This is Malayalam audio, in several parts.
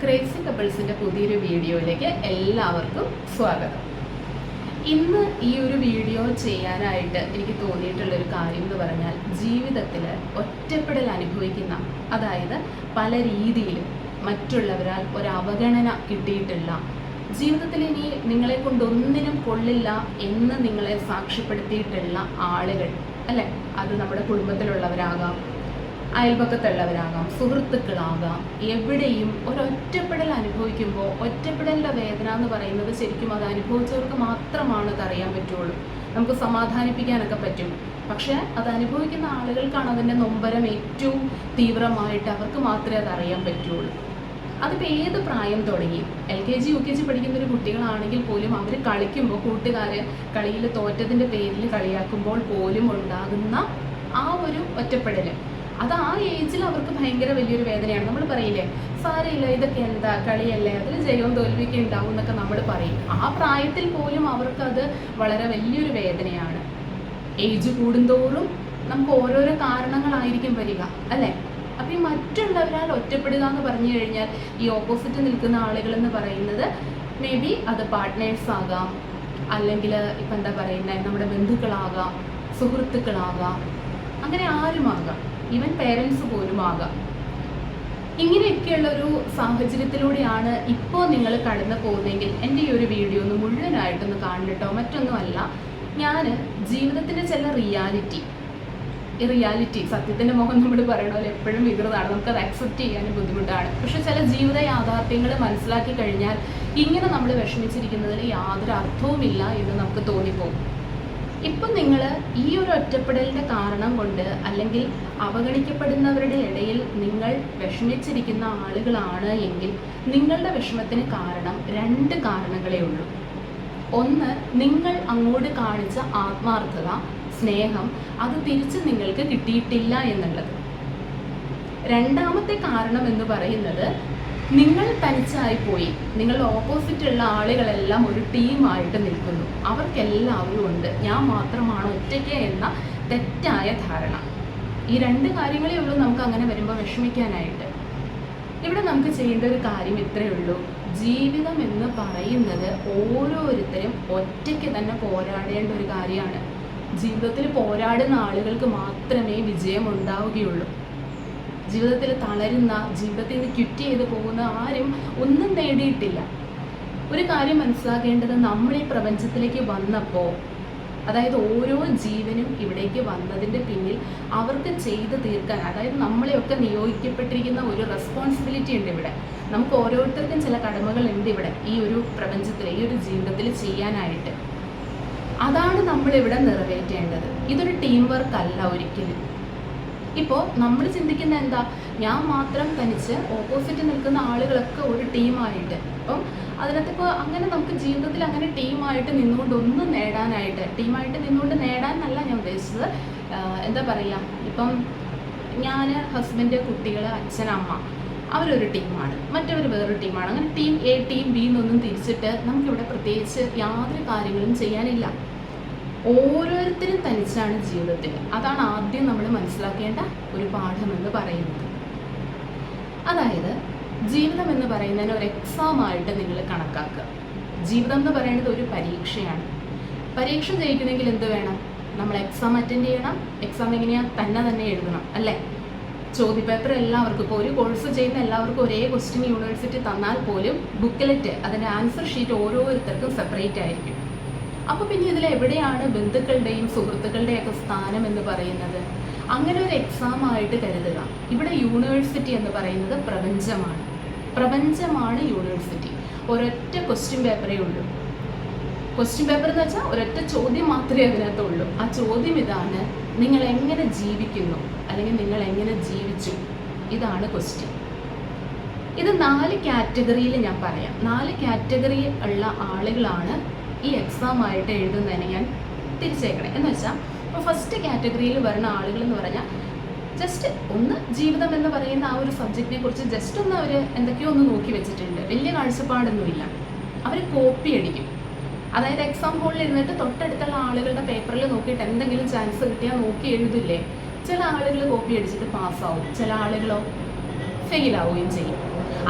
ക്രേസി കപ്പിൾസിൻ്റെ പുതിയൊരു വീഡിയോയിലേക്ക് എല്ലാവർക്കും സ്വാഗതം. ഇന്ന് ഈ ഒരു വീഡിയോ ചെയ്യാനായിട്ട് എനിക്ക് തോന്നിയിട്ടുള്ളൊരു കാര്യം എന്ന് പറഞ്ഞാൽ, ജീവിതത്തിൽ ഒറ്റപ്പെടൽ അനുഭവിക്കുന്ന, അതായത് പല രീതിയിലും മറ്റുള്ളവരാൽ ഒരു അവഗണന കിട്ടിയിട്ടുള്ള, ജീവിതത്തിൽ ഇനി നിങ്ങളെ കൊണ്ടൊന്നിനും കൊള്ളില്ല എന്ന് നിങ്ങളെ സാക്ഷ്യപ്പെടുത്തിയിട്ടുള്ള ആളുകൾ അല്ലേ, അത് നമ്മുടെ കുടുംബത്തിലുള്ളവരാകാം, അയൽപക്കത്തുള്ളവരാകാം, സുഹൃത്തുക്കളാകാം, എവിടെയും ഒരൊറ്റപ്പെടൽ അനുഭവിക്കുമ്പോൾ ഒറ്റപ്പെടലിൻ്റെ വേദന എന്ന് പറയുന്നത് ശരിക്കും അത് അനുഭവിച്ചവർക്ക് മാത്രമാണ് അത് അറിയാൻ പറ്റുള്ളൂ. നമുക്ക് സമാധാനിപ്പിക്കാനൊക്കെ പറ്റും, പക്ഷേ അത് അനുഭവിക്കുന്ന ആളുകൾക്കാണ് അതിൻ്റെ നൊമ്പരം ഏറ്റവും തീവ്രമായിട്ട് അവർക്ക് മാത്രമേ അത് അറിയാൻ പറ്റുള്ളൂ. അതിപ്പോൾ ഏത് പ്രായം തുടങ്ങി, LKG UKG പഠിക്കുന്നൊരു കുട്ടികളാണെങ്കിൽ പോലും അവർ കളിക്കുമ്പോൾ കൂട്ടുകാർ കളിയിൽ തോറ്റതിൻ്റെ പേരിൽ കളിയാക്കുമ്പോൾ പോലും ഉണ്ടാകുന്ന ആ ഒരു ഒറ്റപ്പെടൽ, അത് ആ ഏജിൽ അവർക്ക് ഭയങ്കര വലിയൊരു വേദനയാണ്. നമ്മൾ പറയില്ലേ, സാരമില്ല, ഇതൊക്കെ എന്താ, കളിയല്ലേ, അതിൽ ജയവും തോൽവിയൊക്കെ ഉണ്ടാവും എന്നൊക്കെ നമ്മൾ പറയും. ആ പ്രായത്തിൽ പോലും അവർക്കത് വളരെ വലിയൊരു വേദനയാണ്. ഏജ് കൂടുന്തോറും നമുക്ക് ഓരോരോ കാരണങ്ങളായിരിക്കും വരിക അല്ലേ. അപ്പം ഈ മറ്റുള്ളവരാൽ ഒറ്റപ്പെടുക എന്ന് പറഞ്ഞു കഴിഞ്ഞാൽ, ഈ ഓപ്പോസിറ്റ് നിൽക്കുന്ന ആളുകൾ എന്ന് പറയുന്നത് മേ ബി അത് പാർട്ട്നേഴ്സ് ആകാം, അല്ലെങ്കിൽ ഇപ്പം എന്താ പറയുന്നത്, നമ്മുടെ ബന്ധുക്കളാകാം, സുഹൃത്തുക്കളാകാം, അങ്ങനെ ആരുമാകാം, ഈവൻ പേരൻസ് പോലും ആകാം. ഇങ്ങനെയൊക്കെയുള്ളൊരു സാഹചര്യത്തിലൂടെയാണ് ഇപ്പോൾ നിങ്ങൾ കടന്നു പോകുന്നതെങ്കിൽ എൻ്റെ ഈ ഒരു വീഡിയോ ഒന്ന് മുഴുവനായിട്ടൊന്ന് കാണട്ടോ. മറ്റൊന്നുമല്ല, ഞാൻ ജീവിതത്തിൻ്റെ ചില റിയാലിറ്റി സത്യത്തിൻ്റെ മുഖം നമ്മൾ പറയണ പോലെ എപ്പോഴും വികൃതമാണ്, നമുക്കത് അക്സെപ്റ്റ് ചെയ്യാനും ബുദ്ധിമുട്ടാണ്. പക്ഷെ ചില ജീവിത യാഥാർത്ഥ്യങ്ങൾ മനസ്സിലാക്കി കഴിഞ്ഞാൽ ഇങ്ങനെ നമ്മൾ വിഷമിച്ചിരിക്കുന്നതിൽ യാതൊരു അർത്ഥവുമില്ല എന്ന് നമുക്ക് തോന്നിപ്പോകും. ഇപ്പം നിങ്ങൾ ഈ ഒരു ഒറ്റപ്പെടലിൻ്റെ കാരണം കൊണ്ട്, അല്ലെങ്കിൽ അവഗണിക്കപ്പെടുന്നവരുടെ ഇടയിൽ നിങ്ങൾ വിഷമിച്ചിരിക്കുന്ന ആളുകളാണ് എങ്കിൽ, നിങ്ങളുടെ വിഷമത്തിന് കാരണം 2 കാരണങ്ങളേ ഉള്ളൂ. ഒന്ന്, നിങ്ങൾ അങ്ങോട്ട് കാണിച്ച ആത്മാർത്ഥത, സ്നേഹം, അത് തിരിച്ച് നിങ്ങൾക്ക് കിട്ടിയിട്ടില്ല എന്നുള്ളത്. രണ്ടാമത്തെ കാരണം എന്ന് പറയുന്നത്, നിങ്ങൾ തനിച്ചായിപ്പോയി, നിങ്ങളുടെ ഓപ്പോസിറ്റുള്ള ആളുകളെല്ലാം ഒരു ടീമായിട്ട് നിൽക്കുന്നു, അവർക്കെല്ലാവരും ഉണ്ട്, ഞാൻ മാത്രമാണ് ഒറ്റയ്ക്ക് എന്ന തെറ്റായ ധാരണ. ഈ 2 കാര്യങ്ങളേ ഉള്ളൂ നമുക്ക് അങ്ങനെ വരുമ്പോൾ വിഷമിക്കാനായിട്ട്. ഇവിടെ നമുക്ക് ചെയ്യേണ്ട ഒരു കാര്യം ഇത്രയേ ഉള്ളൂ. ജീവിതം എന്ന് പറയുന്നത് ഓരോരുത്തരും ഒറ്റയ്ക്ക് തന്നെ പോരാടേണ്ട ഒരു കാര്യമാണ്. ജീവിതത്തിൽ പോരാടുന്ന ആളുകൾക്ക് മാത്രമേ വിജയം ഉണ്ടാവുകയുള്ളൂ. ജീവിതത്തിൽ തളരുന്ന, ജീവിതത്തിൽ നിന്ന് ക്വിറ്റ് ചെയ്ത് പോകുന്ന ആരും ഒന്നും നേടിയിട്ടില്ല. ഒരു കാര്യം മനസ്സിലാക്കേണ്ടത്, നമ്മൾ ഈ പ്രപഞ്ചത്തിലേക്ക് വന്നപ്പോൾ, അതായത് ഓരോ ജീവനും ഇവിടേക്ക് വന്നതിൻ്റെ പിന്നിൽ അവർക്ക് ചെയ്ത് തീർക്കാൻ, അതായത് നമ്മളെയൊക്കെ നിയോഗിക്കപ്പെട്ടിരിക്കുന്ന ഒരു റെസ്പോൺസിബിലിറ്റി ഉണ്ട് ഇവിടെ. നമുക്ക് ഓരോരുത്തർക്കും ചില കടമകളുണ്ട് ഇവിടെ, ഈ ഒരു പ്രപഞ്ചത്തിൽ, ഈ ഒരു ജീവിതത്തിൽ ചെയ്യാനായിട്ട്. അതാണ് നമ്മളിവിടെ നിറവേറ്റേണ്ടത്. ഇതൊരു ടീം വർക്ക് അല്ല ഒരിക്കലും. ഇപ്പോൾ നമ്മൾ ചിന്തിക്കുന്ന എന്താ, ഞാൻ മാത്രം തനിച്ച്, ഓപ്പോസിറ്റ് നിൽക്കുന്ന ആളുകളൊക്കെ ഒരു ടീമായിട്ട്. അപ്പം അതിനകത്തിപ്പോൾ അങ്ങനെ നമുക്ക് ജീവിതത്തിൽ അങ്ങനെ ടീമായിട്ട് നിന്നുകൊണ്ട് ഒന്നും നേടാനായിട്ട്, ടീമായിട്ട് നിന്നുകൊണ്ട് നേടാനല്ല ഞാൻ ഉദ്ദേശിച്ചത്. എന്താ പറയുക, ഇപ്പം ഞാൻ, ഹസ്ബൻഡ്, കുട്ടികൾ, അച്ഛൻ, അമ്മ, അവരൊരു ടീമാണ്, മറ്റവർ വേറൊരു ടീമാണ്. അങ്ങനെ ടീം A, ടീം B എന്നൊന്നും തിരിച്ചിട്ട് നമുക്കിവിടെ പ്രത്യേകിച്ച് യാതൊരു കാര്യങ്ങളും ചെയ്യാനില്ല. ഓരോരുത്തരും തനിച്ചാണ് ജീവിതത്തിൽ. അതാണ് ആദ്യം നമ്മൾ മനസ്സിലാക്കേണ്ട ഒരു പാഠമെന്ന് പറയുന്നത്. അതായത് ജീവിതം എന്ന് പറയുന്നതിന് ഒരു എക്സാമായിട്ട് നിങ്ങൾ കണക്കാക്കുക. ജീവിതം എന്ന് പറയുന്നത് ഒരു പരീക്ഷയാണ്. പരീക്ഷ ജയിക്കണമെങ്കിൽ എന്ത് വേണം? നമ്മൾ എക്സാം അറ്റൻഡ് ചെയ്യണം. എക്സാം എങ്ങനെയാണ്? തന്നെ എഴുതണം അല്ലേ. ചോദ്യപേപ്പർ എല്ലാവർക്കും, ഇപ്പോൾ ഒരു കോഴ്സ് ചെയ്യുന്ന എല്ലാവർക്കും ഒരേ ക്വസ്റ്റ്യൻ യൂണിവേഴ്സിറ്റി തന്നാൽ പോലും ബുക്കിലെറ്റ്, അതിൻ്റെ ആൻസർ ഷീറ്റ് ഓരോരുത്തർക്കും സെപ്പറേറ്റ് ആയിരിക്കും. അപ്പോൾ പിന്നെ ഇതിൽ എവിടെയാണ് ബന്ധുക്കളുടെയും സുഹൃത്തുക്കളുടെയൊക്കെ സ്ഥാനം എന്ന് പറയുന്നത്? അങ്ങനെ ഒരു എക്സാമായിട്ട് കരുതുക. ഇവിടെ യൂണിവേഴ്സിറ്റി എന്ന് പറയുന്നത് പ്രപഞ്ചമാണ് യൂണിവേഴ്സിറ്റി. ഒരൊറ്റ ക്വസ്റ്റ്യൻ പേപ്പറേ ഉള്ളൂ. ക്വസ്റ്റ്യൻ പേപ്പർ എന്ന് വെച്ചാൽ ഒരൊറ്റ ചോദ്യം മാത്രമേ അതിനകത്തുള്ളൂ. ആ ചോദ്യം ഇതാണ്, നിങ്ങൾ എങ്ങനെ ജീവിക്കുന്നു, അല്ലെങ്കിൽ നിങ്ങൾ എങ്ങനെ ജീവിച്ചു, ഇതാണ് ക്വസ്റ്റ്യൻ. ഇത് 4 കാറ്റഗറിയിൽ ഞാൻ പറയാം. 4 കാറ്റഗറിയിൽ ഉള്ള ആളുകളാണ് ഈ എക്സാമായിട്ട് എഴുതുന്നതിന് ഞാൻ തിരിച്ചേക്കണേ. എന്ന് വെച്ചാൽ, ഇപ്പോൾ ഫസ്റ്റ് കാറ്റഗറിയിൽ വരുന്ന ആളുകൾ എന്ന് പറഞ്ഞാൽ, ജസ്റ്റ് ഒന്ന് ജീവിതം എന്ന് പറയുന്ന ആ ഒരു സബ്ജക്റ്റിനെ കുറിച്ച് ജസ്റ്റ് ഒന്ന് അവർ എന്തൊക്കെയോ ഒന്ന് നോക്കി വെച്ചിട്ടുണ്ട്, വലിയ കാഴ്ചപ്പാടൊന്നുമില്ല. അവർ കോപ്പി അടിക്കും. അതായത് എക്സാം ഹോളിൽ ഇരുന്നിട്ട് തൊട്ടടുത്തുള്ള ആളുകളുടെ പേപ്പറിൽ നോക്കിയിട്ട് എന്തെങ്കിലും ചാൻസ് കിട്ടിയാൽ നോക്കി എഴുതില്ലേ. ചില ആളുകൾ കോപ്പി അടിച്ചിട്ട് പാസ്സാവും, ചില ആളുകളോ ഫെയിലാവുകയും ചെയ്യും.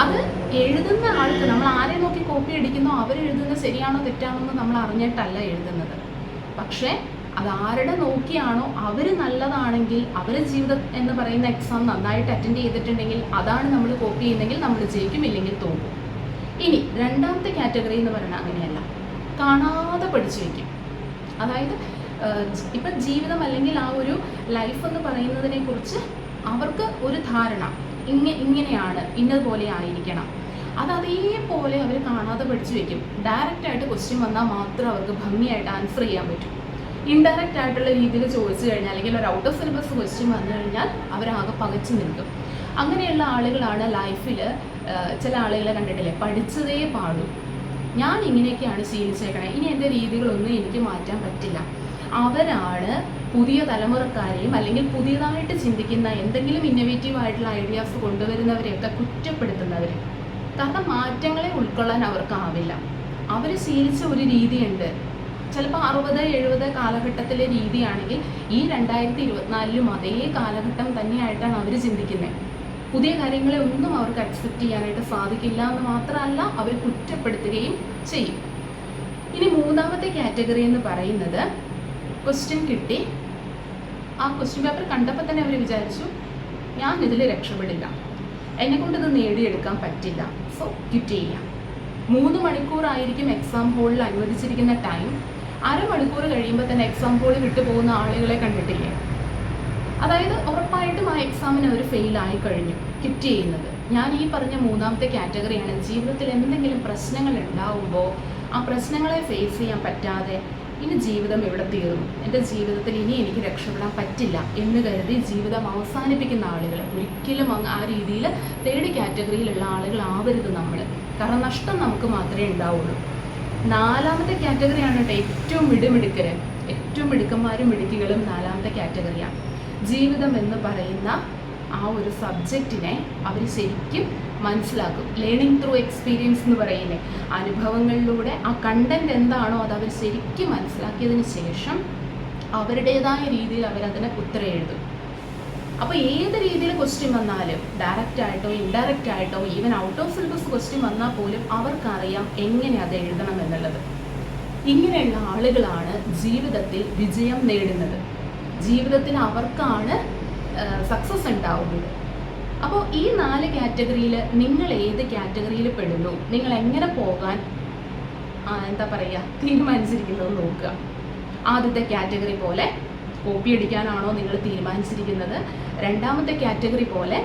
അത് എഴുതുന്ന ആൾക്ക്, നമ്മൾ ആരെ നോക്കി കോപ്പി അടിക്കുന്നോ അവരെഴുതുന്നത് ശരിയാണോ തെറ്റാണോ എന്ന് നമ്മൾ അറിഞ്ഞിട്ടല്ല എഴുതുന്നത്. പക്ഷേ അത് ആരുടെ നോക്കിയാണോ അവർ നല്ലതാണെങ്കിൽ, അവർ ജീവിതം എന്ന് പറയുന്ന എക്സാം നന്നായിട്ട് അറ്റൻഡ് ചെയ്തിട്ടുണ്ടെങ്കിൽ അതാണ് നമ്മൾ കോപ്പി ചെയ്യുന്നെങ്കിൽ നമ്മൾ ജയിക്കും, ഇല്ലെങ്കിൽ തോന്നും. ഇനി രണ്ടാമത്തെ കാറ്റഗറി എന്ന് പറയുന്നത് അങ്ങനെയല്ല, കാണാതെ പഠിച്ചു വയ്ക്കും. അതായത് ഇപ്പം ജീവിതം അല്ലെങ്കിൽ ആ ഒരു ലൈഫ് എന്ന് പറയുന്നതിനെ കുറിച്ച് അവർക്ക് ഒരു ധാരണ, ഇങ്ങനെയാണ്, ഇന്നതുപോലെ ആയിരിക്കണം, അത് അതേപോലെ അവർ കാണാതെ പഠിച്ചു വയ്ക്കും. ഡയറക്റ്റായിട്ട് ക്വസ്റ്റ്യൻ വന്നാൽ മാത്രം അവർക്ക് ഭംഗിയായിട്ട് ആൻസർ ചെയ്യാൻ പറ്റും. ഇൻഡയറക്റ്റ് ആയിട്ടുള്ള രീതിയിൽ ചോദിച്ചു കഴിഞ്ഞാൽ, അല്ലെങ്കിൽ ഒരു ഔട്ട് ഓഫ് സിലബസ് ക്വസ്റ്റ്യൻ വന്നു കഴിഞ്ഞാൽ അവരാകെ പകച്ചു നിൽക്കും. അങ്ങനെയുള്ള ആളുകളാണ് ലൈഫിൽ, ചില ആളുകളെ കണ്ടിട്ടില്ലേ, പഠിച്ചതേ പാടും, ഞാൻ ഇങ്ങനെയൊക്കെയാണ് ശീലിച്ചേക്കണേ, ഇനി എൻ്റെ രീതികളൊന്നും എനിക്ക് മാറ്റാൻ പറ്റില്ല. അവരാണ് പുതിയ തലമുറക്കാരെയും അല്ലെങ്കിൽ പുതിയതായിട്ട് ചിന്തിക്കുന്ന എന്തെങ്കിലും ഇന്നോവേറ്റീവ് ആയിട്ടുള്ള ഐഡിയാസ് കൊണ്ടുവരുന്നവരെയൊക്കെ കുറ്റപ്പെടുത്തുന്നവർ. കാരണം മാറ്റങ്ങളെ ഉൾക്കൊള്ളാൻ അവർക്കാവില്ല. അവർ ശീലിച്ച ഒരു രീതിയുണ്ട്, ചിലപ്പോൾ 60-70 കാലഘട്ടത്തിലെ രീതിയാണെങ്കിൽ ഈ 2024 അതേ കാലഘട്ടം തന്നെയായിട്ടാണ് അവർ ചിന്തിക്കുന്നത്. പുതിയ കാര്യങ്ങളെ ഒന്നും അവർക്ക് അക്സെപ്റ്റ് ചെയ്യാനായിട്ട് സാധിക്കില്ല എന്ന് മാത്രമല്ല, അവർ കുറ്റപ്പെടുത്തുകയും ചെയ്യും. ഇനി മൂന്നാമത്തെ കാറ്റഗറി എന്ന് പറയുന്നത്, ക്വസ്റ്റ്യൻ കിട്ടി, ആ ക്വസ്റ്റ്യൻ പേപ്പർ കണ്ടപ്പോൾ തന്നെ അവർ വിചാരിച്ചു ഞാൻ ഇതിൽ രക്ഷപ്പെടില്ല, എന്നെക്കൊണ്ട് ഇത് നേടിയെടുക്കാൻ പറ്റില്ല, സോ ക്വിറ്റ് ചെയ്യാം. 3 മണിക്കൂറായിരിക്കും എക്സാം ഹോളിൽ അനുവദിച്ചിരിക്കുന്ന ടൈം. അരമണിക്കൂർ കഴിയുമ്പോൾ തന്നെ എക്സാം ഹോളിൽ വിട്ടു പോകുന്ന ആളുകളെ കണ്ടിട്ടില്ലേ? അതായത് ഉറപ്പായിട്ടും ആ എക്സാമിന് അവർ ഫെയിലായി കഴിഞ്ഞു, ക്വിറ്റ് ചെയ്യുന്നത്. ഞാൻ ഈ പറഞ്ഞ മൂന്നാമത്തെ കാറ്റഗറിയാണ്. ജീവിതത്തിൽ എന്തെങ്കിലും പ്രശ്നങ്ങൾ ഉണ്ടാവുമ്പോൾ ആ പ്രശ്നങ്ങളെ ഫേസ് ചെയ്യാൻ പറ്റാതെ ഇനി ജീവിതം ഇവിടെ തീർന്നു, എൻ്റെ ജീവിതത്തിൽ ഇനി എനിക്ക് രക്ഷപ്പെടാൻ പറ്റില്ല എന്ന് കരുതി ജീവിതം അവസാനിപ്പിക്കുന്ന ആളുകൾ. ഒരിക്കലും ആ രീതിയിൽ തേർഡ് കാറ്റഗറിയിലുള്ള ആളുകളാവരുത് നമ്മൾ. കാരണം നഷ്ടം നമുക്ക് മാത്രമേ ഉണ്ടാവുള്ളൂ. നാലാമത്തെ കാറ്റഗറിയാണ് കേട്ടോ ഏറ്റവും മിടുക്കര്, ഏറ്റവും മിടുക്കന്മാരും മിടുക്കികളും നാലാമത്തെ കാറ്റഗറിയാണ്. ജീവിതം എന്ന് പറയുന്ന ആ ഒരു സബ്ജക്റ്റിനെ അവർ ശരിക്കും മനസ്സിലാക്കും. ലേണിംഗ് ത്രൂ എക്സ്പീരിയൻസ് എന്ന് പറയുന്നത്, അനുഭവങ്ങളിലൂടെ ആ കണ്ടന്റ് എന്താണോ അത് അവർ ശരിക്കും മനസ്സിലാക്കിയതിന് ശേഷം അവരുടേതായ രീതിയിൽ അവരതിനെ ഉത്തരം എഴുതും. അപ്പോൾ ഏത് രീതിയിൽ ക്വസ്റ്റ്യൻ വന്നാലും, ഡയറക്റ്റ് ആയിട്ടോ ഇൻഡയറക്റ്റ് ആയിട്ടോ even out of syllabus question വന്നാൽ പോലും അവർക്കറിയാം എങ്ങനെ അത് എഴുതണം എന്നുള്ളത്. ഇങ്ങനെയുള്ള ആളുകളാണ് ജീവിതത്തിൽ വിജയം നേടുന്നത്. ജീവിതത്തിൽ അവർക്കാണ് സക്സസ് ഉണ്ടാവുന്നത്. അപ്പോൾ ഈ 4 കാറ്റഗറിയിൽ നിങ്ങൾ ഏത് കാറ്റഗറിയിൽ പെടുന്നു, നിങ്ങൾ എങ്ങനെ പോകാൻ തീരുമാനിച്ചിരിക്കുന്നത് നോക്കുക. ആദ്യത്തെ കാറ്റഗറി പോലെ കോപ്പി അടിക്കാനാണോ നിങ്ങൾ തീരുമാനിച്ചിരിക്കുന്നത്? രണ്ടാമത്തെ കാറ്റഗറി പോലെ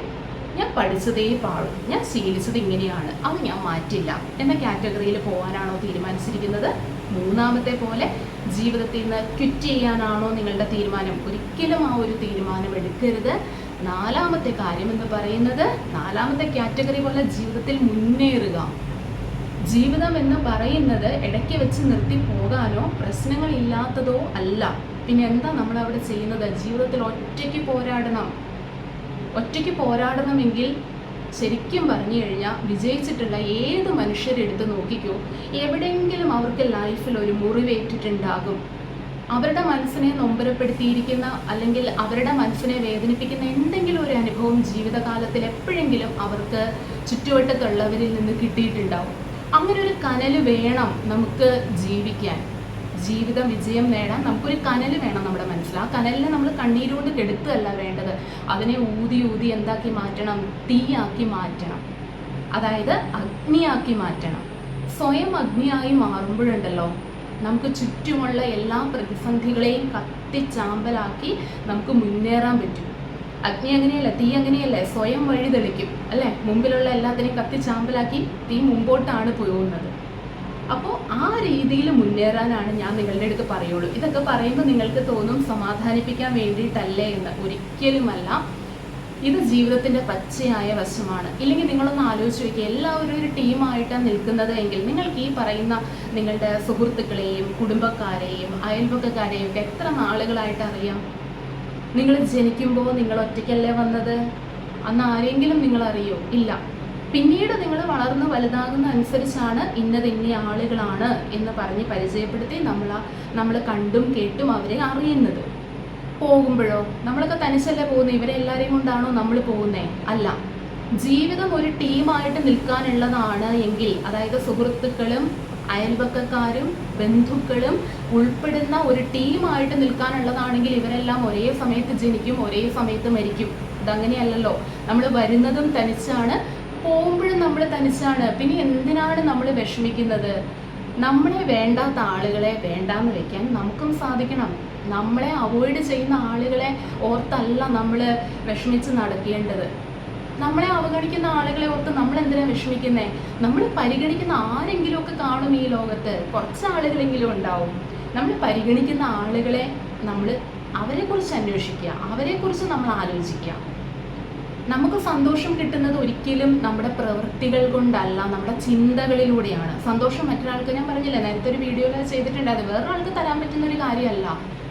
ഞാൻ പഠിച്ചതേ പാടും, ഞാൻ ശീലിച്ചത് ഇങ്ങനെയാണ്, അത് ഞാൻ മാറ്റില്ല എന്ന കാറ്റഗറിയിൽ പോകാനാണോ തീരുമാനിച്ചിരിക്കുന്നത്? മൂന്നാമത്തെ പോലെ ജീവിതത്തിൽ നിന്ന് ക്വിറ്റ് ചെയ്യാനാണോ നിങ്ങളുടെ തീരുമാനം? ഒരിക്കലും ആ ഒരു തീരുമാനം എടുക്കരുത്. നാലാമത്തെ കാര്യം എന്ന് പറയുന്നത്, നാലാമത്തെ കാറ്റഗറി പോലെ ജീവിതത്തിൽ മുന്നേറുക. ജീവിതം എന്ന് പറയുന്നത് ഇടയ്ക്ക് വെച്ച് നിർത്തി പോകാനോ പ്രശ്നങ്ങളില്ലാത്തതോ അല്ല. പിന്നെ എന്താ നമ്മളവിടെ ചെയ്യുന്നത്? ജീവിതത്തിൽ ഒറ്റയ്ക്ക് പോരാടണം. ഒറ്റയ്ക്ക് പോരാടണമെങ്കിൽ ശരിക്കും പറഞ്ഞു കഴിഞ്ഞാൽ വിജയിച്ചിട്ടുള്ള ഏത് മനുഷ്യരെടുത്ത് നോക്കിക്കോ, എവിടെയെങ്കിലും അവർക്ക് ലൈഫിൽ ഒരു മുറിവേറ്റിട്ടുണ്ടാകും. അവരുടെ മനസ്സിനെ നൊമ്പരപ്പെടുത്തിയിരിക്കുന്ന അല്ലെങ്കിൽ അവരുടെ മനസ്സിനെ വേദനിപ്പിക്കുന്ന എന്തെങ്കിലും ഒരു അനുഭവം ജീവിതകാലത്തിൽ എപ്പോഴെങ്കിലും അവർക്ക് ചുറ്റുവട്ടത്തുള്ളവരിൽ നിന്ന് കിട്ടിയിട്ടുണ്ടാവും. അങ്ങനെ ഒരു കനൽ വേണം നമുക്ക് ജീവിക്കാൻ. ജീവിതം വിജയം നേടാൻ നമുക്കൊരു കനൽ വേണം നമ്മുടെ മനസ്സിൽ. ആ കനലിനെ നമ്മൾ കണ്ണീരുകൊണ്ട് കെടുത്തല്ല വേണ്ടത്, അതിനെ ഊതി ഊതി എന്താക്കി മാറ്റണം? തീയാക്കി മാറ്റണം, അതായത് അഗ്നിയാക്കി മാറ്റണം. സ്വയം അഗ്നിയായി മാറുമ്പോഴുണ്ടല്ലോ നമുക്ക് ചുറ്റുമുള്ള എല്ലാ പ്രതിസന്ധികളെയും കത്തിച്ചാമ്പലാക്കി നമുക്ക് മുന്നേറാൻ പറ്റും. അഗ്നി അങ്ങനെയല്ല, തീ അങ്ങനെയല്ലേ, സ്വയം വഴി തെളിക്കും അല്ലേ? മുമ്പിലുള്ള എല്ലാത്തിനെയും കത്തിച്ചാമ്പലാക്കി തീ മുമ്പോട്ടാണ് പോകുന്നത്. അപ്പോൾ ആ രീതിയിൽ മുന്നേറാനാണ് ഞാൻ നിങ്ങളുടെ അടുത്ത് പറയുള്ളൂ. ഇതൊക്കെ പറയുമ്പോൾ നിങ്ങൾക്ക് തോന്നും സമാധാനിപ്പിക്കാൻ വേണ്ടിയിട്ടല്ലേ എന്ന്. ഒരിക്കലുമല്ല, ഇത് ജീവിതത്തിൻ്റെ പച്ചയായ വശമാണ്. ഇല്ലെങ്കിൽ നിങ്ങളൊന്ന് ആലോചിച്ച് നോക്കുക, എല്ലാവരും ഒരു ടീമായിട്ടാണ് നിൽക്കുന്നത് എങ്കിൽ നിങ്ങൾക്ക് ഈ പറയുന്ന നിങ്ങളുടെ സുഹൃത്തുക്കളെയും കുടുംബക്കാരെയും അയൽപക്കക്കാരെയും ഒക്കെ എത്ര നാളുകളായിട്ട് അറിയാം? നിങ്ങൾ ജനിക്കുമ്പോൾ നിങ്ങൾ ഒറ്റയ്ക്കല്ലേ വന്നത്? അന്ന് ആരെങ്കിലും നിങ്ങൾ അറിയോ? ഇല്ല. പിന്നീട് നിങ്ങൾ വളർന്ന് വലുതാകുന്ന അനുസരിച്ചാണ് ഇന്ന ആളുകളാണ് എന്ന് പറഞ്ഞ് പരിചയപ്പെടുത്തി നമ്മൾ കണ്ടും കേട്ടും അവരെ അറിയുന്നത്. പോകുമ്പോഴോ നമ്മളൊക്കെ തനിച്ചല്ലേ പോകുന്നത്? ഇവരെ എല്ലാവരെയും കൊണ്ടാണോ നമ്മൾ പോകുന്നത്? അല്ല. ജീവിതം ഒരു ടീമായിട്ട് നിൽക്കാനുള്ളതാണ് എങ്കിൽ, അതായത് സുഹൃത്തുക്കളും അയൽപക്കക്കാരും ബന്ധുക്കളും ഉൾപ്പെടുന്ന ഒരു ടീമായിട്ട് നിൽക്കാനുള്ളതാണെങ്കിൽ ഇവരെല്ലാം ഒരേ സമയത്ത് ജനിക്കും, ഒരേ സമയത്ത് മരിക്കും. അതങ്ങനെയല്ലല്ലോ. നമ്മൾ വരുന്നതും തനിച്ചാണ്, പോകുമ്പോഴും നമ്മൾ തനിച്ചാണ്. പിന്നെ എന്തിനാണ് നമ്മൾ വിഷമിക്കുന്നത്? നമ്മളെ വേണ്ടാത്ത ആളുകളെ വേണ്ടാന്ന് വെക്കാൻ നമുക്കും സാധിക്കണം. നമ്മളെ അവോയ്ഡ് ചെയ്യുന്ന ആളുകളെ ഓർത്തല്ല നമ്മൾ വിഷമിച്ച് നടക്കേണ്ടത്. നമ്മളെ അവഗണിക്കുന്ന ആളുകളെ ഓർത്ത് നമ്മൾ എന്തിനാണ് വിഷമിക്കുന്നത്? നമ്മൾ പരിഗണിക്കുന്ന ആരെങ്കിലും ഒക്കെ കാണും ഈ ലോകത്ത്, കുറച്ച് ആളുകളെങ്കിലും ഉണ്ടാവും. നമ്മൾ പരിഗണിക്കുന്ന ആളുകളെ നമ്മൾ അവരെക്കുറിച്ച് അന്വേഷിക്കുക, അവരെക്കുറിച്ച് നമ്മൾ ആലോചിക്കുക. നമുക്ക് സന്തോഷം കിട്ടുന്നത് ഒരിക്കലും നമ്മുടെ പ്രവൃത്തികൾ കൊണ്ടല്ല, നമ്മുടെ ചിന്തകളിലൂടെയാണ്. സന്തോഷം മറ്റൊരാൾക്ക്, ഞാൻ പറഞ്ഞില്ല നേരത്തെ ഒരു വീഡിയോയിൽ ചെയ്തിട്ടുണ്ട്, അത് വേറൊരാൾക്ക് തരാൻ പറ്റുന്ന ഒരു കാര്യമല്ല.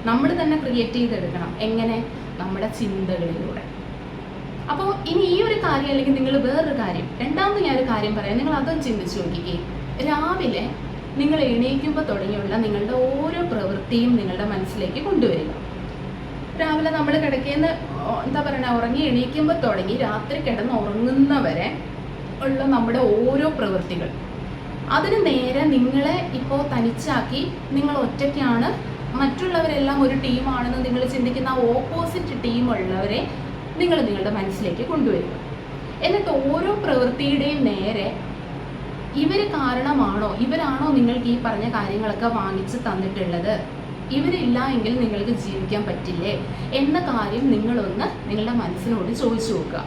നമ്മൾ തന്നെ ക്രിയേറ്റ് ചെയ്തെടുക്കണം. എങ്ങനെ? നമ്മുടെ ചിന്തകളിലൂടെ. അപ്പോൾ ഇനി ഈ ഒരു കാര്യം അല്ലെങ്കിൽ നിങ്ങൾ വേറൊരു കാര്യം, രണ്ടാമത് ഞാനൊരു കാര്യം പറയാം, നിങ്ങൾ അതും ചിന്തിച്ചു നോക്കിക്കേ. രാവിലെ നിങ്ങൾ എണീക്കുമ്പോൾ തുടങ്ങിയുള്ള നിങ്ങളുടെ ഓരോ പ്രവൃത്തിയും നിങ്ങളുടെ മനസ്സിലേക്ക് കൊണ്ടുവരിക. രാവിലെ നമ്മൾ കിടക്കേന്ന് എന്താ പറയുക, ഉറങ്ങി എണീക്കുമ്പോൾ തുടങ്ങി രാത്രി കിടന്ന് ഉറങ്ങുന്നവരെ ഉള്ള നമ്മുടെ ഓരോ പ്രവൃത്തികൾ, അതിന് നേരെ നിങ്ങളെ ഇപ്പോൾ തനിച്ചാക്കി നിങ്ങൾ ഒറ്റയ്ക്കാണ്, മറ്റുള്ളവരെല്ലാം ഒരു ടീമാണെന്ന് നിങ്ങൾ ചിന്തിക്കുന്ന ആ ഓപ്പോസിറ്റ് ടീമുള്ളവരെ നിങ്ങൾ നിങ്ങളുടെ മനസ്സിലേക്ക് കൊണ്ടുവരിക. എന്നിട്ട് ഓരോ പ്രവൃത്തിയുടെയും നേരെ ഇവർ കാരണമാണോ, ഇവരാണോ നിങ്ങൾക്ക് ഈ പറഞ്ഞ കാര്യങ്ങളൊക്കെ വാങ്ങിച്ച് തന്നിട്ടുള്ളത്, ഇവരില്ല എങ്കിൽ നിങ്ങൾക്ക് ജീവിക്കാൻ പറ്റില്ലേ എന്ന കാര്യം നിങ്ങളൊന്ന് നിങ്ങളുടെ മനസ്സിനോട് ചോദിച്ചു നോക്കുക.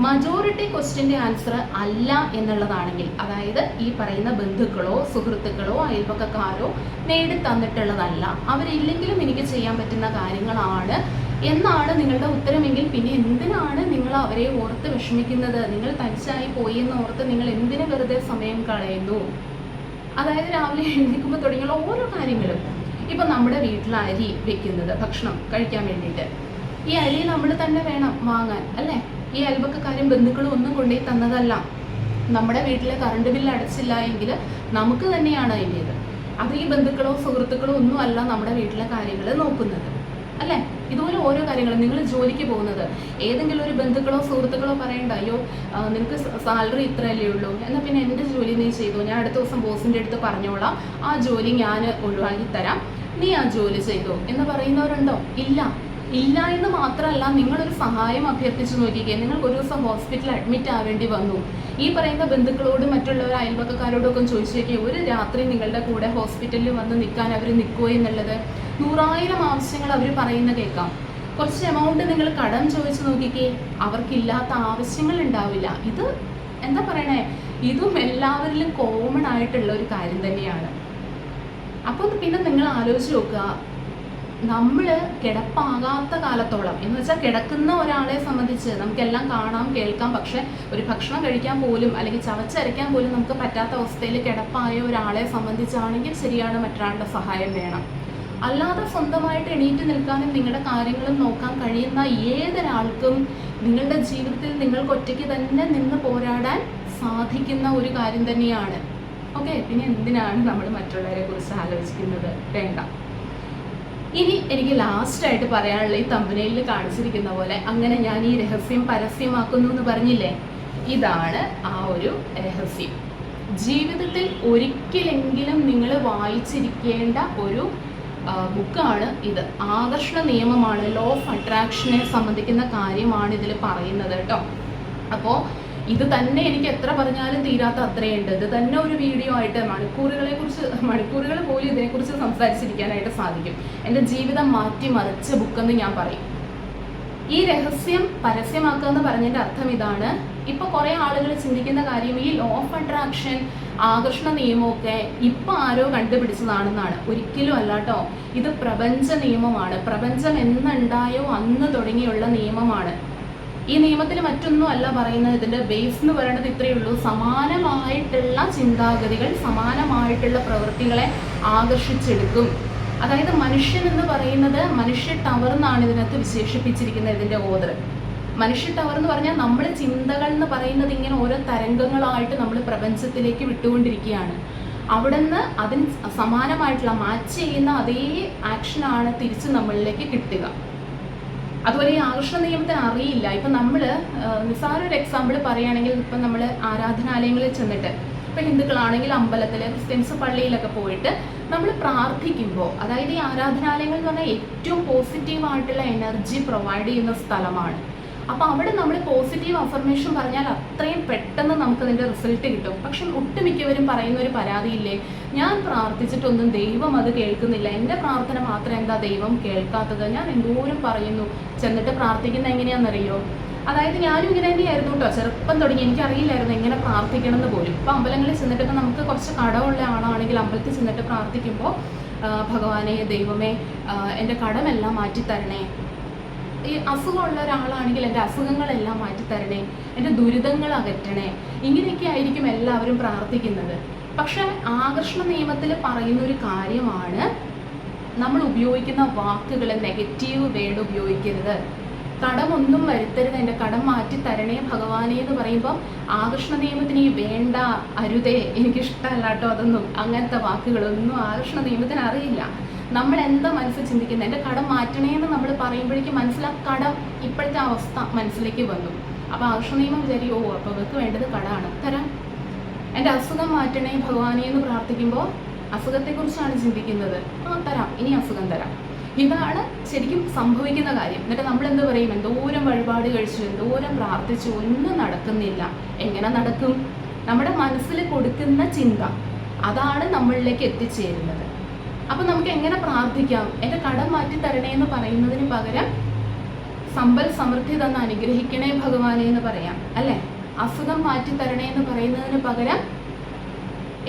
മജോറിറ്റി ക്വസ്റ്റ്യൻ്റെ ആൻസർ അല്ല എന്നുള്ളതാണെങ്കിൽ, അതായത് ഈ പറയുന്ന ബന്ധുക്കളോ സുഹൃത്തുക്കളോ അയൽപക്കക്കാരോ നേടി തന്നിട്ടുള്ളതല്ല, അവരില്ലെങ്കിലും എനിക്ക് ചെയ്യാൻ പറ്റുന്ന കാര്യങ്ങളാണ് എന്നാണ് നിങ്ങളുടെ ഉത്തരമെങ്കിൽ, പിന്നെ എന്തിനാണ് നിങ്ങൾ അവരെ ഓർത്ത് വിഷമിക്കുന്നത്? നിങ്ങൾ തനിച്ചായി പോയി എന്ന് ഓർത്ത് നിങ്ങൾ എന്തിനു വെറുതെ സമയം കളയുന്നു? അതായത് രാവിലെ എഴുന്നേൽക്കുമ്പോൾ തുടങ്ങിയുള്ള ഓരോ കാര്യങ്ങളും, ഇപ്പം നമ്മുടെ വീട്ടിൽ അരി വെക്കുന്നത്, ഭക്ഷണം കഴിക്കാൻ വേണ്ടിയിട്ട്, ഈ അരി നമ്മൾ തന്നെ വേണം വാങ്ങാൻ, അല്ലേ? ഈ അയൽപക്കക്കാരും ബന്ധുക്കളും ഒന്നും കൊണ്ടുപോയി തന്നതല്ല. നമ്മുടെ വീട്ടിലെ കറണ്ട് ബില്ല് അടച്ചില്ല എങ്കിൽ നമുക്ക് തന്നെയാണ് അതിൻ്റേത്. അത് ഈ ബന്ധുക്കളോ സുഹൃത്തുക്കളോ ഒന്നും അല്ല നമ്മുടെ വീട്ടിലെ കാര്യങ്ങൾ നോക്കുന്നത്, അല്ലേ? ഇതുപോലെ ഓരോ കാര്യങ്ങളും, നിങ്ങൾ ജോലിക്ക് പോകുന്നത്, ഏതെങ്കിലും ഒരു ബന്ധുക്കളോ സുഹൃത്തുക്കളോ പറയണ്ട, അയ്യോ നിനക്ക് സാലറി ഇത്രയല്ലേ ഉള്ളൂ, എന്നാൽ പിന്നെ എൻ്റെ ജോലി നീ ചെയ്തു, ഞാൻ അടുത്ത ദിവസം ബോസിൻ്റെ അടുത്ത് പറഞ്ഞോളാം, ആ ജോലി ഞാൻ ഒഴിവാക്കി തരാം, നീ ആ ജോലി ചെയ്തോ എന്ന് പറയുന്നവരുണ്ടോ? ഇല്ല. ഇല്ല എന്ന് മാത്രമല്ല, നിങ്ങളൊരു സഹായം അഭ്യർത്ഥിച്ചു നോക്കിക്കേ. നിങ്ങൾക്ക് ഒരു ദിവസം ഹോസ്പിറ്റലിൽ അഡ്മിറ്റ് ആവേണ്ടി വന്നു, ഈ പറയുന്ന ബന്ധുക്കളോടും മറ്റുള്ളവർ അയൽപക്കക്കാരോടും ഒക്കെ ചോദിച്ചു നോക്കിയേ, ഒരു രാത്രി നിങ്ങളുടെ കൂടെ ഹോസ്പിറ്റലിൽ വന്ന് നിൽക്കാൻ അവർ നിൽക്കുമോ എന്നുള്ളത്. 100,000 ആവശ്യങ്ങൾ അവർ പറയുന്ന കേൾക്കാം. കുറച്ച് എമൗണ്ട് നിങ്ങൾ കടം ചോദിച്ചു നോക്കിക്കേ, അവർക്കില്ലാത്ത ആവശ്യങ്ങൾ ഉണ്ടാവില്ല. ഇത് എന്താ പറയണേ, ഇതും എല്ലാവരിലും കോമൺ ആയിട്ടുള്ള ഒരു കാര്യം തന്നെയാണ്. അപ്പോൾ പിന്നെ നിങ്ങൾ ആലോചിച്ച് നോക്കുക, നമ്മൾ കിടപ്പാകാത്ത കാലത്തോളം, എന്ന് വെച്ചാൽ കിടക്കുന്ന ഒരാളെ സംബന്ധിച്ച് നമുക്കെല്ലാം കാണാം കേൾക്കാം, പക്ഷെ ഒരു ഭക്ഷണം കഴിക്കാൻ പോലും അല്ലെങ്കിൽ ചവച്ചരയ്ക്കാൻ പോലും നമുക്ക് പറ്റാത്ത അവസ്ഥയിൽ കിടപ്പായ ഒരാളെ സംബന്ധിച്ചാണെങ്കിൽ ശരിയാണ്, മറ്റൊരാളുടെ സഹായം വേണം. അല്ലാതെ സ്വന്തമായിട്ട് എണീറ്റ് നിൽക്കാനും നിങ്ങളുടെ കാര്യങ്ങളും നോക്കാൻ കഴിയുന്ന ഏതൊരാൾക്കും നിങ്ങളുടെ ജീവിതത്തിൽ നിങ്ങൾക്ക് ഒറ്റയ്ക്ക് തന്നെ നിന്ന് പോരാടാൻ സാധിക്കുന്ന ഒരു കാര്യം തന്നെയാണ്. ഓക്കെ, പിന്നെ എന്തിനാണ് നമ്മൾ മറ്റുള്ളവരെ കുറിച്ച് ആലോചിക്കുന്നത്? വേണ്ട. ഇനി എനിക്ക് ലാസ്റ്റായിട്ട് പറയാനുള്ള, ഈ തമ്പനയിൽ കാണിച്ചിരിക്കുന്ന പോലെ അങ്ങനെ ഞാൻ ഈ രഹസ്യം പരസ്യമാക്കുന്നു എന്ന് പറഞ്ഞില്ലേ, ഇതാണ് ആ ഒരു രഹസ്യം. ജീവിതത്തിൽ ഒരിക്കലെങ്കിലും നിങ്ങൾ വായിച്ചിരിക്കേണ്ട ഒരു ബുക്കാണ് ഇത്. ആകർഷണ നിയമമാണ്, ലോ ഓഫ് അട്രാക്ഷനെ സംബന്ധിക്കുന്ന കാര്യമാണ് ഇതിൽ പറയുന്നത് കേട്ടോ. അപ്പോൾ ഇത് തന്നെ എനിക്ക് എത്ര പറഞ്ഞാലും തീരാത്ത അത്രയുണ്ട്. ഇത് തന്നെ ഒരു വീഡിയോ ആയിട്ട് മണിക്കൂറുകൾ പോലും ഇതിനെക്കുറിച്ച് സംസാരിച്ചിരിക്കാനായിട്ട് സാധിക്കും. എൻ്റെ ജീവിതം മാറ്റിമറിച്ച ബുക്കെന്ന് ഞാൻ പറയും. ഈ രഹസ്യം പരസ്യമാക്കുക എന്ന് പറഞ്ഞതിൻ്റെ അർത്ഥം ഇതാണ്. ഇപ്പോൾ കുറേ ആളുകൾ ചിന്തിക്കുന്ന കാര്യം, ഈ ലോ ഓഫ് അട്രാക്ഷൻ ആകർഷണ നിയമമൊക്കെ ഇപ്പം ആരോ കണ്ടുപിടിച്ചതാണെന്നാണ്. ഒരിക്കലും അല്ല കേട്ടോ. ഇത് പ്രപഞ്ച നിയമമാണ്. പ്രപഞ്ചം എന്നുണ്ടായോ അന്ന് തുടങ്ങിയുള്ള നിയമമാണ്. ഈ നിയമത്തിൽ മറ്റൊന്നും അല്ല പറയുന്നത്. ഇതിൻ്റെ ബേസ് എന്ന് പറയുന്നത് ഇത്രയേ ഉള്ളൂ. സമാനമായിട്ടുള്ള ചിന്താഗതികൾ, സമാനമായിട്ടുള്ള പ്രവൃത്തികളെ ആകർഷിച്ചെടുക്കും. അതായത് മനുഷ്യൻ എന്ന് പറയുന്നത് മനുഷ്യ ടവർ എന്നാണ് ഇതിനകത്ത് വിശേഷിപ്പിച്ചിരിക്കുന്നത് ഇതിൻ്റെ ഓതർ. മനുഷ്യ ടവർ എന്ന് പറഞ്ഞാൽ നമ്മുടെ ചിന്തകൾ എന്ന് പറയുന്നത് ഇങ്ങനെ ഓരോ തരംഗങ്ങളായിട്ട് നമ്മൾ പ്രപഞ്ചത്തിലേക്ക് വിട്ടുകൊണ്ടിരിക്കുകയാണ്. അവിടെ നിന്ന് അതിന് സമാനമായിട്ടുള്ള മാച്ച് ചെയ്യുന്ന അതേ ആക്ഷനാണ് തിരിച്ച് നമ്മളിലേക്ക് കിട്ടുക. അതുപോലെ ഈ ആകർഷണ നിയമത്തിന് അറിയില്ല. ഇപ്പം നമ്മൾ നിസ്സാര ഒരു എക്സാമ്പിൾ പറയുകയാണെങ്കിൽ, ഇപ്പം നമ്മൾ ആരാധനാലയങ്ങളിൽ ചെന്നിട്ട്, ഇപ്പം ഹിന്ദുക്കളാണെങ്കിൽ അമ്പലത്തിൽ, ക്രിസ്ത്യൻസ് പള്ളിയിലൊക്കെ പോയിട്ട് നമ്മൾ പ്രാർത്ഥിക്കുമ്പോൾ, അതായത് ഈ ആരാധനാലയങ്ങൾ എന്ന് പറഞ്ഞാൽ ഏറ്റവും പോസിറ്റീവായിട്ടുള്ള എനർജി പ്രൊവൈഡ് ചെയ്യുന്ന സ്ഥലമാണ്. അപ്പോൾ അവിടെ നമ്മൾ പോസിറ്റീവ് അഫർമേഷൻ പറഞ്ഞാൽ അത്രയും പെട്ടെന്ന് നമുക്കതിൻ്റെ റിസൾട്ട് കിട്ടും. പക്ഷെ ഒട്ടുമിക്കവരും പറയുന്ന ഒരു പരാതിയില്ലേ, ഞാൻ പ്രാർത്ഥിച്ചിട്ടൊന്നും ദൈവം അത് കേൾക്കുന്നില്ല, എൻ്റെ പ്രാർത്ഥന മാത്രം എന്താ ദൈവം കേൾക്കാത്തത്, ഞാൻ എന്തോരം പറയുന്നു, ചെന്നിട്ട് പ്രാർത്ഥിക്കുന്നത് എങ്ങനെയാണെന്നറിയോ? അതായത് ഞാനും ഇങ്ങനെ തന്നെയായിരുന്നു കേട്ടോ, ചെറുപ്പം തുടങ്ങി എനിക്കറിയില്ലായിരുന്നു എങ്ങനെ പ്രാർത്ഥിക്കണം എന്ന് പോലും. ഇപ്പം അമ്പലങ്ങളിൽ ചെന്നിട്ട്, ഇപ്പം നമുക്ക് കുറച്ച് കടമുള്ള ആളാണെങ്കിൽ അമ്പലത്തിൽ ചെന്നിട്ട് പ്രാർത്ഥിക്കുമ്പോൾ, ഭഗവാനെ, ദൈവമേ, എൻ്റെ കടമെല്ലാം മാറ്റിത്തരണേ, ഈ അസുഖമുള്ള ഒരാളാണെങ്കിൽ എൻ്റെ അസുഖങ്ങളെല്ലാം മാറ്റിത്തരണേ, എൻ്റെ ദുരിതങ്ങൾ അകറ്റണേ, ഇങ്ങനെയൊക്കെ ആയിരിക്കും എല്ലാവരും പ്രാർത്ഥിക്കുന്നത്. പക്ഷെ ആകർഷണ നിയമത്തിൽ പറയുന്ന ഒരു കാര്യമാണ്, നമ്മൾ ഉപയോഗിക്കുന്ന വാക്കുകൾ നെഗറ്റീവ് വേർഡ് ഉപയോഗിക്കരുത്. കടമൊന്നും വരുത്തരുത്, എൻ്റെ കടം മാറ്റി തരണേ ഭഗവാനെ എന്ന് പറയുമ്പോൾ ആകർഷണ നിയമത്തിന് ഈ വേണ്ട, അരുതേ, എനിക്കിഷ്ടമല്ല കേട്ടോ അതൊന്നും, അങ്ങനത്തെ വാക്കുകളൊന്നും ആകർഷണ നിയമത്തിന് അറിയില്ല. നമ്മൾ എന്താ മനസ്സിൽ ചിന്തിക്കുന്നത്, എൻ്റെ കടം മാറ്റണേ എന്ന് നമ്മൾ പറയുമ്പോഴേക്കും കടം ഇപ്പോഴത്തെ അവസ്ഥ മനസ്സിലേക്ക് വന്നു. അപ്പോൾ ആകർഷണ നിയമം വിചാരിക്കും, ഓ അപ്പോൾ അവർക്ക് വേണ്ടത് കടമാണ്, തരാം. എൻ്റെ അസുഖം മാറ്റണേ ഭഗവാനെ എന്ന് പ്രാർത്ഥിക്കുമ്പോൾ അസുഖത്തെക്കുറിച്ചാണ് ചിന്തിക്കുന്നത്, തരാം, ഇനി അസുഖം തരാം. ഇതാണ് ശരിക്കും സംഭവിക്കുന്ന കാര്യം. എന്നിട്ട് നമ്മൾ എന്ത് പറയും, എന്തോരം വഴിപാട് കഴിച്ചു, എന്തോരം പ്രാർത്ഥിച്ചു, ഒന്നും നടക്കുന്നില്ല. എങ്ങനെ നടക്കും? നമ്മുടെ മനസ്സിൽ കൊടുക്കുന്ന ചിന്ത അതാണ് നമ്മളിലേക്ക് എത്തിച്ചേരുന്നത്. അപ്പം നമുക്ക് എങ്ങനെ പ്രാർത്ഥിക്കാം? എൻ്റെ കടം മാറ്റി തരണേ എന്ന് പറയുന്നതിന് പകരം സമ്പൽ സമൃദ്ധി തന്ന് അനുഗ്രഹിക്കണേ ഭഗവാനെ എന്ന് പറയാം, അല്ലേ? അസുഖം മാറ്റി തരണേ എന്ന് പറയുന്നതിന് പകരം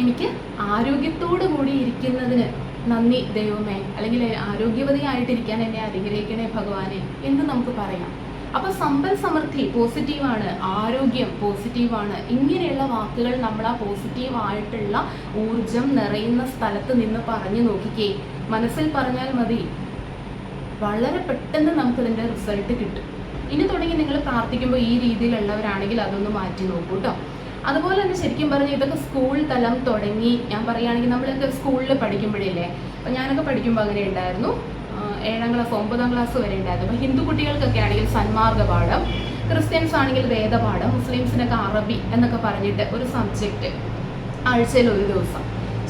എനിക്ക് ആരോഗ്യത്തോടു കൂടി ഇരിക്കുന്നതിന് നന്ദി ദൈവമേ, അല്ലെങ്കിൽ ആരോഗ്യവതിയായിട്ടിരിക്കാൻ എന്നെ അനുഗ്രഹിക്കണേ ഭഗവാനെ എന്ന് നമുക്ക് പറയാം. അപ്പോൾ സമ്പൽ സമൃദ്ധി പോസിറ്റീവാണ്, ആരോഗ്യം പോസിറ്റീവാണ്. ഇങ്ങനെയുള്ള വാക്കുകൾ നമ്മൾ ആ പോസിറ്റീവായിട്ടുള്ള ഊർജം നിറയുന്ന സ്ഥലത്ത് നിന്ന് പറഞ്ഞു നോക്കിക്കേ. മനസ്സിൽ പറഞ്ഞാൽ മതി, വളരെ പെട്ടെന്ന് നമുക്കതിൻ്റെ റിസൾട്ട് കിട്ടും. ഇനി തുടങ്ങി നിങ്ങൾ പ്രാർത്ഥിക്കുമ്പോൾ ഈ രീതിയിലുള്ളവരാണെങ്കിൽ അതൊന്ന് മാറ്റി നോക്കൂ കേട്ടോ. അതുപോലെ തന്നെ ശരിക്കും പറഞ്ഞാൽ ഇതൊക്കെ സ്കൂൾ തലം തുടങ്ങി, ഞാൻ പറയുകയാണെങ്കിൽ നമ്മളൊക്കെ സ്കൂളിൽ പഠിക്കുമ്പോഴില്ലേ, അപ്പം ഞാനൊക്കെ പഠിക്കുമ്പോൾ അങ്ങനെ ഉണ്ടായിരുന്നു, 7ാം ക്ലാസ് 9ാം ക്ലാസ് വരെ ഉണ്ടായിരുന്നു. അപ്പോൾ ഹിന്ദു കുട്ടികൾക്കൊക്കെ ആണെങ്കിൽ സന്മാർഗ പാഠം, ക്രിസ്ത്യൻസ് ആണെങ്കിൽ വേദപാഠം, മുസ്ലിംസിനൊക്കെ അറബി എന്നൊക്കെ പറഞ്ഞിട്ട് ഒരു സബ്ജക്റ്റ് ആഴ്ചയിൽ ഒരു ദിവസം.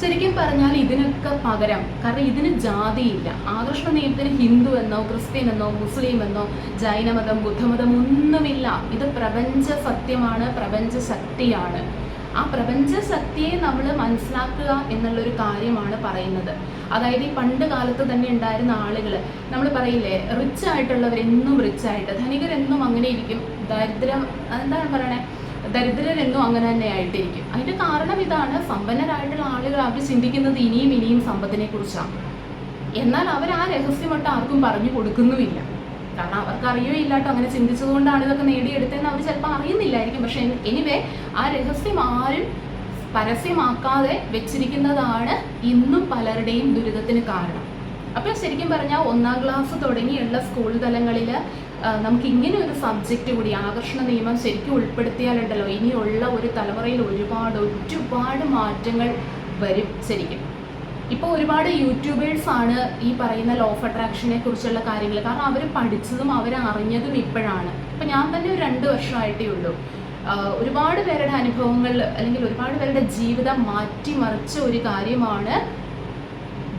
ശരിക്കും പറഞ്ഞാൽ ഇതിനൊക്കെ പകരം, കാരണം ഇതിന് ജാതിയില്ല, ആകർഷണ നിയമത്തിന് ഹിന്ദു എന്നോ ക്രിസ്ത്യൻ എന്നോ മുസ്ലിം എന്നോ ജൈനമതം ബുദ്ധമതം ഒന്നുമില്ല. ഇത് പ്രപഞ്ച സത്യമാണ്, പ്രപഞ്ച ശക്തിയാണ്. ആ പ്രപഞ്ച ശക്തിയെ നമ്മൾ മനസ്സിലാക്കുക എന്നുള്ളൊരു കാര്യമാണ് പറയുന്നത്. അതായത് ഈ പണ്ട് കാലത്ത് തന്നെ ഉണ്ടായിരുന്ന ആളുകൾ, നമ്മൾ പറയില്ലേ, റിച്ച് ആയിട്ടുള്ളവരെന്നും റിച്ചായിട്ട്, ധനികരെന്നും അങ്ങനെ ഇരിക്കും, എന്താണ് പറയണേ, ദരിദ്രരെന്നും അങ്ങനെ തന്നെ ആയിട്ടിരിക്കും. അതിൻ്റെ കാരണം ഇതാണ്, സമ്പന്നരായിട്ടുള്ള ആളുകൾ അവർ ചിന്തിക്കുന്നത് ഇനിയും ഇനിയും സമ്പത്തിനെ കുറിച്ചാണ്. എന്നാൽ അവർ ആ രഹസ്യമൊട്ട് ആർക്കും പറഞ്ഞു കൊടുക്കുന്നുമില്ല. കാരണം അവർക്ക് അറിയുകയില്ലാട്ടോ, അങ്ങനെ ചിന്തിച്ചതുകൊണ്ടാണ് ഇതൊക്കെ നേടിയെടുത്തതെന്ന് അവർ ചിലപ്പോൾ അറിയുന്നില്ലായിരിക്കും. പക്ഷെ എനിവേ ആ രഹസ്യം ആരും പരസ്യമാക്കാതെ വെച്ചിരിക്കുന്നതാണ് ഇന്നും പലരുടെയും ദുരിതത്തിന് കാരണം. അപ്പോൾ ശരിക്കും പറഞ്ഞാൽ 1ാം ക്ലാസ് തുടങ്ങിയുള്ള സ്കൂൾ തലങ്ങളിൽ നമുക്ക് ഇങ്ങനെ ഒരു സബ്ജക്റ്റ് കൂടി, ആകർഷണ നിയമം ശരിക്കും ഉൾപ്പെടുത്തിയാലുണ്ടല്ലോ, ഇനിയുള്ള ഒരു തലമുറയിൽ ഒരുപാട് മാറ്റങ്ങൾ വരും ശരിക്കും. ഇപ്പോൾ ഒരുപാട് യൂട്യൂബേഴ്സാണ് ഈ പറയുന്ന ലോ ഓഫ് അട്രാക്ഷനെ കുറിച്ചുള്ള കാര്യങ്ങൾ, കാരണം അവർ പഠിച്ചതും അവരറിഞ്ഞതും ഇപ്പോഴാണ്. ഇപ്പം ഞാൻ തന്നെ ഒരു 2 വർഷമായിട്ടേ ഉള്ളൂ. ഒരുപാട് പേരുടെ അനുഭവങ്ങൾ അല്ലെങ്കിൽ ഒരുപാട് പേരുടെ ജീവിതം മാറ്റിമറിച്ച ഒരു കാര്യമാണ്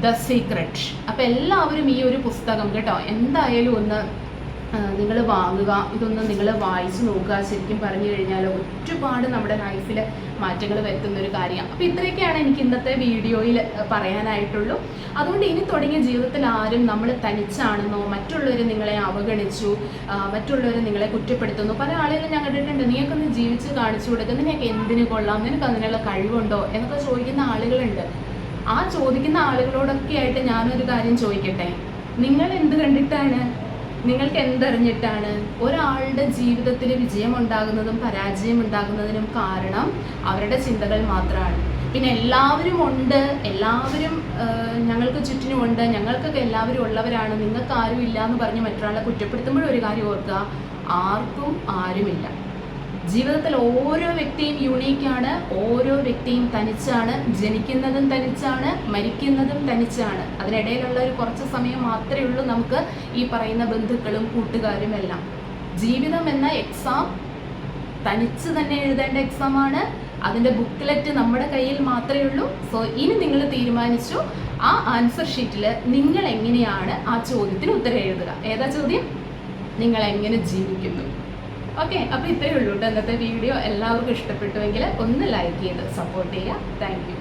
ദ സീക്രട്ട്. അപ്പം എല്ലാവരും ഈ ഒരു പുസ്തകം കേട്ടോ എന്തായാലും ഒന്ന് നിങ്ങൾ വാങ്ങുക, ഇതൊന്ന് നിങ്ങൾ വായിച്ചു നോക്കുക. ശരിക്കും പറഞ്ഞു കഴിഞ്ഞാൽ ഒരുപാട് നമ്മുടെ ലൈഫിൽ മാറ്റങ്ങൾ വരുത്തുന്നൊരു കാര്യമാണ്. അപ്പോൾ ഇത്രയൊക്കെയാണ് എനിക്ക് ഇന്നത്തെ വീഡിയോയിൽ പറയാനായിട്ടുള്ളൂ. അതുകൊണ്ട് ഇനി തുടങ്ങിയ ജീവിതത്തിൽ ആരും നമ്മൾ തനിച്ചാണെന്നോ, മറ്റുള്ളവർ നിങ്ങളെ അവഗണിച്ചു, മറ്റുള്ളവർ നിങ്ങളെ കുറ്റപ്പെടുത്തുന്നു, പല ആളുകളും ഞാൻ കണ്ടിട്ടുണ്ട്, നീയൊക്കെ ജീവിച്ച് കാണിച്ചു കൊടുക്കുക, നിനക്ക് എന്തിനു കൊള്ളാം, നിനക്ക് അതിനുള്ള കഴിവുണ്ടോ എന്നൊക്കെ ചോദിക്കുന്ന ആളുകളുണ്ട്. ആ ചോദിക്കുന്ന ആളുകളോടൊക്കെ ആയിട്ട് ഞാനൊരു കാര്യം ചോദിക്കട്ടെ, നിങ്ങൾ എന്ത് കണ്ടിട്ടാണ്, നിങ്ങൾക്ക് എന്തറിഞ്ഞിട്ടാണ്? ഒരാളുടെ ജീവിതത്തിൽ വിജയമുണ്ടാകുന്നതും പരാജയം ഉണ്ടാകുന്നതിനും കാരണം അവരുടെ ചിന്തകൾ മാത്രമാണ്. പിന്നെ എല്ലാവരും ഉണ്ട്, എല്ലാവരും ഞങ്ങൾക്ക് ചുറ്റിനുമുണ്ട്, ഞങ്ങൾക്കൊക്കെ എല്ലാവരും ഉള്ളവരാണ്, നിങ്ങൾക്ക് ആരും ഇല്ല എന്ന് പറഞ്ഞ് മറ്റൊരാളെ കുറ്റപ്പെടുത്തുമ്പോഴൊരു കാര്യം ഓർക്കുക, ആർക്കും ആരുമില്ല. ജീവിതത്തിൽ ഓരോ വ്യക്തിയും യൂണീക്കാണ്, ഓരോ വ്യക്തിയും തനിച്ചാണ്, ജനിക്കുന്നതും തനിച്ചാണ്, മരിക്കുന്നതും തനിച്ചാണ്. അതിനിടയിലുള്ള ഒരു കുറച്ച് സമയം മാത്രമേ ഉള്ളൂ നമുക്ക് ഈ പറയുന്ന ബന്ധുക്കളും കൂട്ടുകാരും എല്ലാം. ജീവിതം എന്ന എക്സാം തനിച്ച് തന്നെ എഴുതേണ്ട എക്സാമാണ്. അതിൻ്റെ ബുക്ക്ലെറ്റ് നമ്മുടെ കയ്യിൽ മാത്രമേ ഉള്ളൂ. സോ ഇനി നിങ്ങൾ തീരുമാനിച്ചു ആ ആൻസർ ഷീറ്റിൽ നിങ്ങൾ എങ്ങനെയാണ് ആ ചോദ്യത്തിന് ഉത്തരം എഴുതുക. ഏതാ ചോദ്യം? നിങ്ങൾ എങ്ങനെ ജീവിക്കുന്നു. ഓക്കെ, അപ്പോൾ ഇത്രയേ ഉള്ളൂ കേട്ടോ ഇന്നത്തെ വീഡിയോ. എല്ലാവർക്കും ഇഷ്ടപ്പെട്ടുവെങ്കിൽ ഒന്ന് ലൈക്ക് ചെയ്ത് സപ്പോർട്ട് ചെയ്യുക. Thank you.